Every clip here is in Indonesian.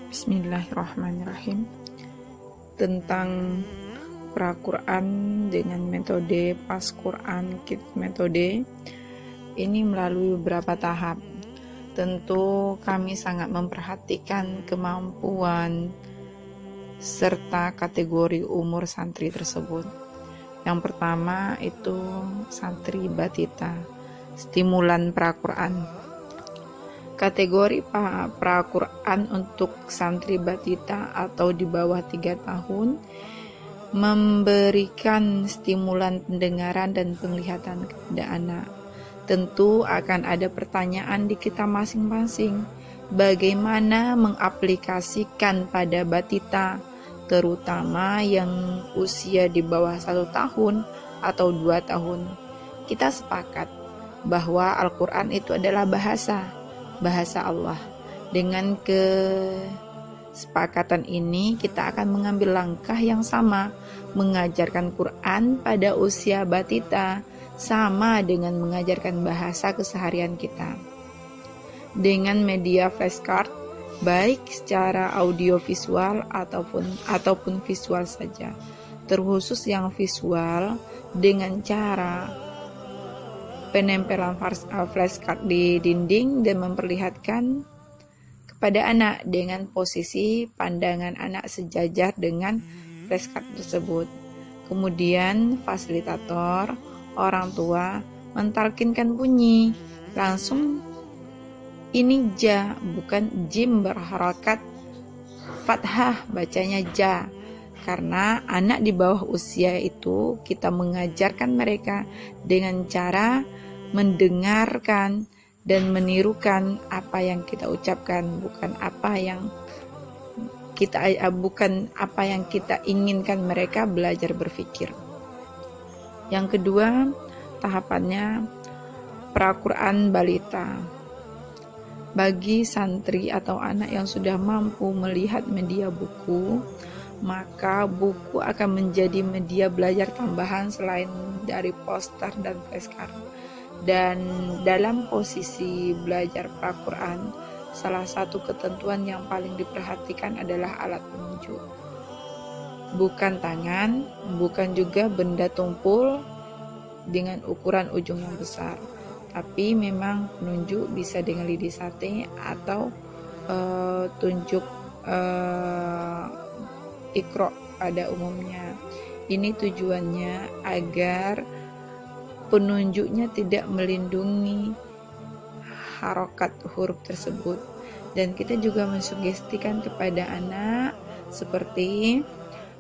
Bismillahirrahmanirrahim. Tentang pra-Quran dengan metode pas Quran Kids metode, ini melalui beberapa tahap. Tentu kami sangat memperhatikan kemampuan serta kategori umur santri tersebut. Yang pertama itu santri batita, stimulan pra-Quran. Kategori pra-Quran untuk santri batita atau di bawah 3 tahun memberikan stimulan pendengaran dan penglihatan kepada anak. Tentu akan ada pertanyaan di kita masing-masing, bagaimana mengaplikasikan pada batita, terutama yang usia di bawah 1 tahun atau 2 tahun. Kita sepakat bahwa Al-Quran itu adalah bahasa Allah. Dengan kesepakatan ini kita akan mengambil langkah yang sama, mengajarkan Quran pada usia batita sama dengan mengajarkan bahasa keseharian kita. Dengan media flashcard, baik secara audiovisual ataupun visual saja. Terkhusus yang visual dengan cara penempelan flashcard di dinding dan memperlihatkan kepada anak dengan posisi pandangan anak sejajar dengan flashcard tersebut. Kemudian fasilitator, orang tua mentalkinkan bunyi, langsung ini ja, bukan jim berharakat fathah, bacanya ja. Karena anak di bawah usia itu kita mengajarkan mereka dengan cara mendengarkan dan menirukan apa yang kita ucapkan, bukan apa yang kita inginkan mereka belajar berpikir. Yang kedua, tahapannya pra-Quran balita. Bagi santri atau anak yang sudah mampu melihat media buku, maka buku akan menjadi media belajar tambahan selain dari poster dan flashcard. Dan dalam posisi belajar pra-Quran, salah satu ketentuan yang paling diperhatikan adalah alat penunjuk. Bukan tangan, bukan juga benda tumpul dengan ukuran ujung yang besar, tapi memang penunjuk bisa dengan lidi sate atau tunjuk Iqra pada umumnya. Ini tujuannya agar penunjuknya tidak melindungi harokat huruf tersebut, dan kita juga mensugestikan kepada anak seperti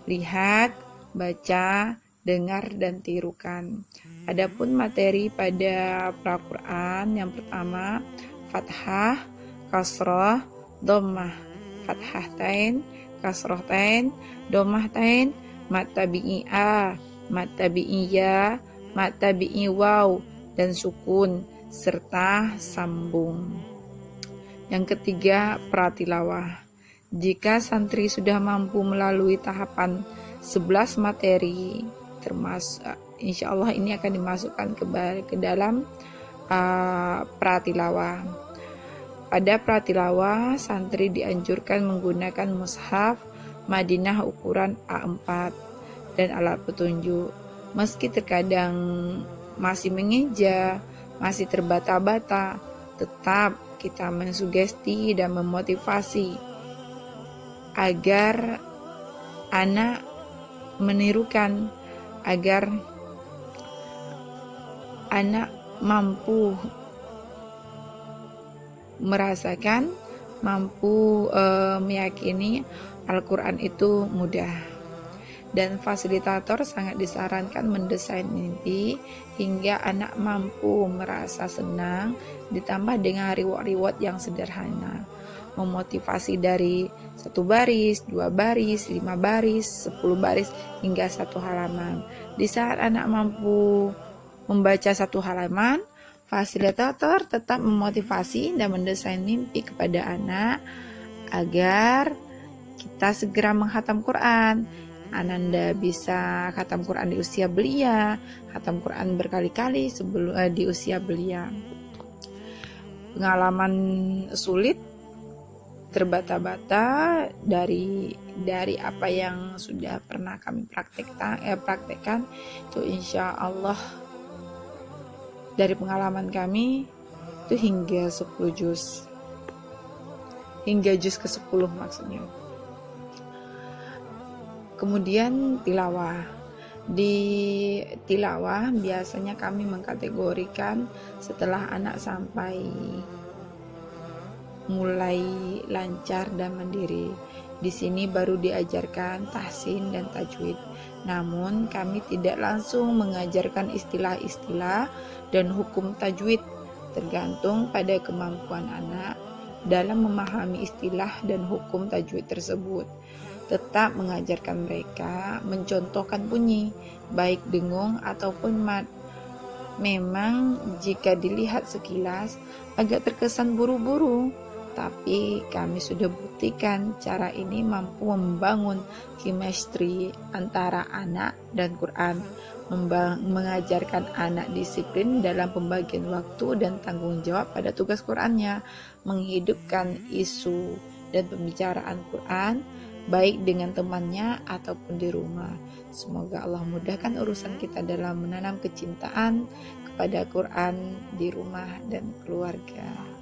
lihat, baca, dengar, dan tirukan. Adapun materi pada pra-Quran yang pertama fathah, kasroh, dhammah, fathatain, kasrohtain, dhammahtain, mat tabi'i a, mat tabi'i ya, mat tabi'i waw, dan sukun serta sambung. Yang ketiga, pratilawah. Jika santri sudah mampu melalui tahapan 11 materi, termasuk insya Allah ini akan dimasukkan ke dalam pratilawah. Pada pratilawah, santri dianjurkan menggunakan mushaf Madinah ukuran A4 dan alat petunjuk. Meski terkadang masih mengeja, masih terbata-bata, tetap kita mensugesti dan memotivasi agar anak menirukan, agar anak mampu merasakan, mampu meyakini Al-Quran itu mudah. Dan fasilitator sangat disarankan mendesain mimpi hingga anak mampu merasa senang, ditambah dengan reward yang sederhana. Memotivasi dari 1 baris, 2 baris, 5 baris, 10 baris, hingga 1 halaman. Di saat anak mampu membaca 1 halaman, fasilitator tetap memotivasi dan mendesain mimpi kepada anak agar kita segera menghatam Quran. Ananda bisa khatam Quran di usia belia, khatam Quran berkali-kali sebelum di usia belia. Pengalaman sulit terbata-bata dari apa yang sudah pernah kami praktekkan itu insya Allah dari pengalaman kami itu hingga 10 juz, hingga juz ke-10 maksudnya. Kemudian tilawah. Di tilawah biasanya kami mengkategorikan setelah anak sampai mulai lancar dan mandiri. Di sini baru diajarkan tahsin dan tajwid. Namun kami tidak langsung mengajarkan istilah-istilah dan hukum tajwid, tergantung pada kemampuan anak dalam memahami istilah dan hukum tajwid tersebut. Tetap mengajarkan mereka mencontohkan bunyi, baik dengung ataupun mat. Memang jika dilihat sekilas agak terkesan buru-buru, tapi kami sudah buktikan cara ini mampu membangun chemistry antara anak dan Quran, mengajarkan anak disiplin dalam pembagian waktu dan tanggung jawab pada tugas Qurannya, menghidupkan isu dan pembicaraan Quran baik dengan temannya ataupun di rumah. Semoga Allah mudahkan urusan kita dalam menanam kecintaan kepada Quran di rumah dan keluarga.